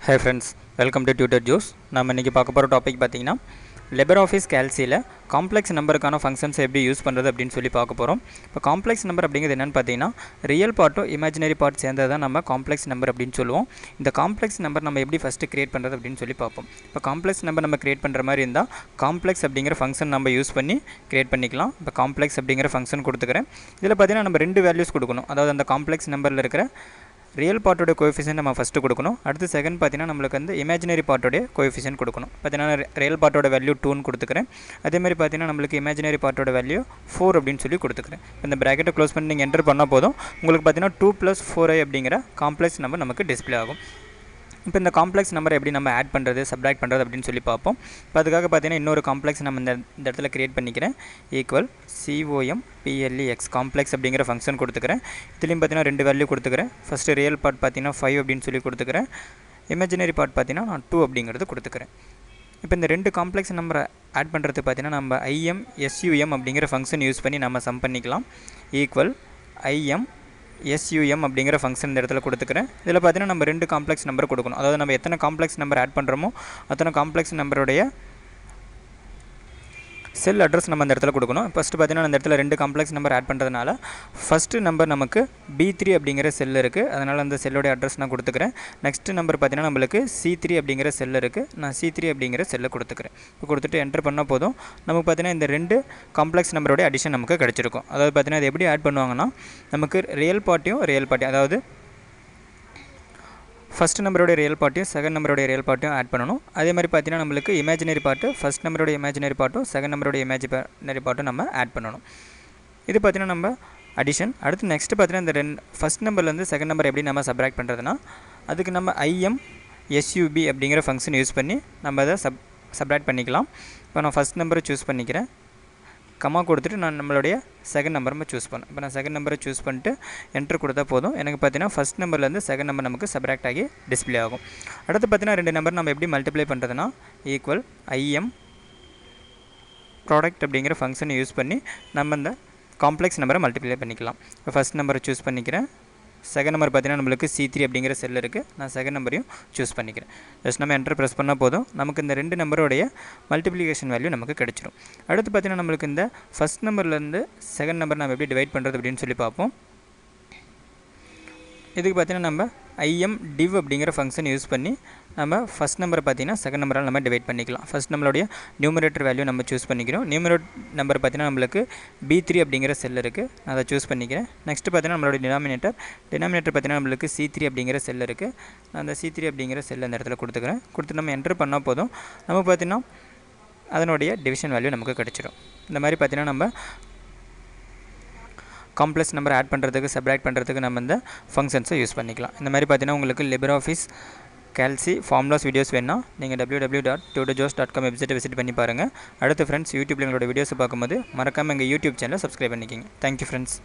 Hi friends, welcome to Tutor Juice. நம்ம இன்னைக்கு பார்க்க போற டாபிக் பாத்தீங்கன்னா LibreOffice Calcல காம்ப்ளெக்ஸ் நம்பருக்கான ஃபங்க்ஷன்ஸ் எப்படி யூஸ் பண்றது அப்படினு சொல்லி பார்க்க போறோம். இப்போ காம்ப்ளெக்ஸ் நம்பர் அப்படிங்கிறது என்னன்னு பாத்தீங்கன்னா ரியல் பார்ட்டும் இமேஜினரி பார்ட் சேர்ந்தது தான் நம்ம காம்ப்ளெக்ஸ் நம்பர் அப்படினு சொல்லுவோம். இந்த காம்ப்ளெக்ஸ் நம்பர் நம்ம எப்படி ஃபர்ஸ்ட் கிரியேட் பண்றது அப்படினு சொல்லி பார்ப்போம். இப்போ காம்ப்ளெக்ஸ் நம்பர் நம்ம கிரியேட் பண்ற மாதிரி இருந்தா காம்ப்ளெக்ஸ் அப்படிங்கிற ஃபங்க்ஷன் நம்ம யூஸ் பண்ணி கிரியேட் பண்ணிக்கலாம். இப்போ காம்ப்ளெக்ஸ் அப்படிங்கிற ஃபங்க்ஷன் கொடுத்துக்கிறேன். இதுல பாத்தீங்கன்னா நம்ம ரெண்டு வேல்யூஸ் கொடுக்கணும். அதாவது அந்த காம்ப்ளெக்ஸ் நம்பர்ல இருக்கிற ரியல் பார்ட்டோட கோஎஃபிஷியன்ட் நம்ம ஃபர்ஸ்ட் கொடுக்கணும். அடுத்து செகண்ட் பார்த்தீங்கன்னா நம்மளுக்கு வந்து இமேஜினரி பார்ட்டோட கோஎஃபிஷியன்ட் கொடுக்கணும். பார்த்தீங்கன்னா ரியல் பார்ட்டோட வேல்யூ 2ன்னு கொடுத்துக்கிறேன். அதே மாதிரி பார்த்தீங்கன்னா நம்மளுக்கு இமேஜினரி பார்ட்டோட வேல்யூ 4 அப்படின்னு சொல்லி கொடுத்துக்கிறேன். இந்த பிராக்கெட்டை க்ளோஸ் பண்ணி நீங்கள் என்டர் பண்ணால் போதும் உங்களுக்கு பார்த்தீங்கன்னா 2 + 4i அப்படிங்கிற காம்ப்ளெக்ஸ் நம்பர் நமக்கு டிஸ்பிளே ஆகும். இப்போ இந்த காம்ப்ளெக்ஸ் நம்பரை எப்படி நம்ம ஆட் பண்ணுறது சப்ட்ராக்ட் பண்ணுறது அப்படின்னு சொல்லி பார்ப்போம். இப்போ அதுக்காக பார்த்தீங்கன்னா இன்னொரு காம்ப்ளெக்ஸ் நம்ம இந்த இடத்துல கிரியேட் பண்ணிக்கிறேன். ஈக்குவல் COMPLEX காம்ப்ளெக்ஸ் அப்படிங்கிற ஃபங்க்ஷன் கொடுத்துக்கிறேன். இதுலேயும் பார்த்தீங்கன்னா ரெண்டு வேல்யூ கொடுத்துக்கிறேன். ஃபஸ்ட்டு ரியல் பார்ட் பார்த்தீங்கன்னா 5 அப்படின்னு சொல்லி கொடுத்துக்கிறேன். இமேஜினரி பார்ட் பார்த்தீங்கன்னா நான் 2 அப்படிங்கிறது கொடுத்துக்கிறேன். இப்போ இந்த ரெண்டு காம்ப்ளெக்ஸ் நம்பரை ஆட் பண்ணுறதுக்கு பார்த்தீங்கன்னா நம்ம IMSUM அப்படிங்கிற ஃபங்க்ஷன் யூஸ் பண்ணி நம்ம சம் பண்ணிக்கலாம். ஈக்குவல் IMSUM அப்படிங்கிற ஃபங்க்ஷன் இந்த இடத்துல கொடுத்துக்கிறேன். இதில் பார்த்தீங்கன்னா நம்ம ரெண்டு காம்ப்ளெக்ஸ் நம்பர் கொடுக்கணும். அதாவது நம்ம எத்தனை காம்ப்ளெக்ஸ் நம்பர் ஆட் பண்ணுறோமோ அத்தனை காம்ப்ளெக்ஸ் நம்பருடைய செல் அட்ரஸ் நம்ம அந்த இடத்துல கொடுக்கணும். ஃபஸ்ட்டு பார்த்தீங்கன்னா அந்த இடத்துல ரெண்டு காம்ப்ளெக்ஸ் நம்பர் ஆட் பண்ணுறதுனால ஃபஸ்ட்டு நம்பர் நமக்கு B3 அப்படிங்கிற செல் இருக்குது. அதனால் அந்த செல்லோடைய அட்ரஸ் நான் கொடுத்துக்கிறேன். நெக்ஸ்ட் நம்பர் பார்த்தீங்கன்னா நம்மளுக்கு C3 அப்படிங்கிற செல் இருக்குது. நான் C3 அப்படிங்கிற செல்லை கொடுத்துக்கிறேன். இப்போ கொடுத்துட்டு என்டர் பண்ணால் போதும் நமக்கு பார்த்தீங்கன்னா இந்த ரெண்டு காம்ப்ளெக்ஸ் நம்பரோடைய அடிஷன் நமக்கு கிடச்சிருக்கும். அதாவது பார்த்தீங்கன்னா அது எப்படி ஆட் பண்ணுவாங்கன்னா நமக்கு ரியல் பார்ட்டியும் அதாவது ஃபஸ்ட் நம்பரோட ரியல் பார்ட்டையும் செகண்ட் நம்பரோட ரியல் பார்ட்டையும் ஆட் பண்ணணும். அதே மாதிரி பார்த்தீங்கன்னா நம்மளுக்கு இமேஜினரி பார்ட்டு ஃபஸ்ட் நம்பரோட இமேஜினரி பார்ட்டும் செகண்ட் நம்பரோட இமேஜினரி பார்ட்டும் நம்ம ஆட் பண்ணணும். இது பார்த்தீங்கன்னா நம்ம அடிஷன். அடுத்து நெக்ஸ்ட் பார்த்தீங்கன்னா இந்த ஃபஸ்ட் நம்பர்லேருந்து செகண்ட் நம்பர் எப்படி நம்ம சப்ட்ராக்ட் பண்ணுறதுனா அதுக்கு நம்ம IMSUB அப்படிங்கிற ஃபங்க்ஷன் யூஸ் பண்ணி நம்ம அதை சப்ட்ராக்ட் பண்ணிக்கலாம். இப்போ நான் ஃபஸ்ட் நம்பரை சூஸ் பண்ணிக்கிறேன். கமா கொடுத்துட்டு நான் நம்மளுடைய செகண்ட் நம்பரை சூஸ் பண்ணேன். இப்போ நான் செகண்ட் நம்பரை சூஸ் பண்ணிட்டு என்ட்ரு கொடுத்தா போதும் எனக்கு பார்த்தீங்கன்னா ஃபஸ்ட் நம்பர்லேருந்து செகண்ட் நம்பர் நமக்கு சப்ட்ராக்ட் ஆகி டிஸ்பிளே ஆகும். அடுத்து பார்த்தீங்கன்னா ரெண்டு நம்பர் நம்ம எப்படி மல்டிப்ளை பண்ணுறதுனா ஈக்குவல் IM ப்ராடக்ட் அப்படிங்கிற ஃபங்க்ஷனை யூஸ் பண்ணி நம்ம இந்த காம்ப்ளெக்ஸ் நம்பரை மல்டிப்ளை பண்ணிக்கலாம். இப்போ ஃபஸ்ட் நம்பரை சூஸ் பண்ணிக்கிறேன். செகண்ட் நம்பர் பார்த்தீங்கன்னா நம்மளுக்கு C3 அப்படிங்கிற செல் இருக்குது. நான் செகண்ட் நம்பரையும் சூஸ் பண்ணிக்கிறேன். ஜஸ்ட் நம்ம என்டர் ப்ரெஸ் பண்ணால் போதும் நமக்கு இந்த ரெண்டு நம்பருடைய மல்டிப்ளிகேஷன் வேல்யூ நமக்கு கிடச்சிடும். அடுத்து பார்த்தீங்கன்னா நம்மளுக்கு இந்த ஃபஸ்ட் நம்பர்லேருந்து செகண்ட் நம்பர் நம்ம எப்படி டிவைட் பண்ணுறது அப்படின்னு சொல்லி பார்ப்போம். இதுக்கு பார்த்தீங்கன்னா நம்ம IMDiv அப்படிங்கிற ஃபங்க்ஷன் யூஸ் பண்ணி நம்ம ஃபஸ்ட் நம்பரை பார்த்தீங்கன்னா செகண்ட் நம்பரால் நம்ம டிவைட் பண்ணிக்கலாம். ஃபஸ்ட் நம்மளுடைய நியூமரேட்டர் வேல்யூ நம்ம சூஸ் பண்ணிக்கிறோம். நியூமரேட்டர் நம்பர் பார்த்தீங்கன்னா நம்மளுக்கு B3 அப்படிங்கிற செல் இருக்குது. நான் அதை சூஸ் பண்ணிக்கிறேன். நெக்ஸ்ட்டு பார்த்தீங்கன்னா நம்மளுடைய டினாமினேட்டர் பார்த்தீங்கன்னா நம்மளுக்கு C3 அப்படிங்கிற செல் இருக்குது. நான் அந்த C3 அப்படிங்கிற செல் அந்த இடத்துல கொடுத்துக்கிறேன். கொடுத்து நம்ம என்டர் பண்ணால் போதும் நமக்கு பார்த்தீங்கன்னா அதனுடைய டிவிஷன் வேல்யூ நமக்கு கிடச்சிடும். இந்த மாதிரி பார்த்தீங்கன்னா நம்ம காம்ப்ளெக்ஸ் நம்பர் ஆட் பண்ணுறதுக்கு சப்ட்ராக்ட் பண்ணுறதுக்கு நம்ம இந்த ஃபங்க்ஷன்ஸை யூஸ் பண்ணிக்கலாம். இந்த மாதிரி பார்த்தீங்கன்னா உங்களுக்கு LibreOffice Calc ஃபார்முலாஸ் வீடியோஸ் வேணுன்னா நீங்கள் www.tutorjuice.com வெப்சைட்டை விசிட் பண்ணி பாருங்கள். அடுத்து ஃப்ரெண்ட்ஸ் யூடியூப்பில் எங்களோட வீடியோஸை பார்க்கும்போது மறக்காமல் எங்கள் யூடியூப் சேனலை சப்ஸ்கிரைப் பண்ணிக்கிங்க. Thank you friends.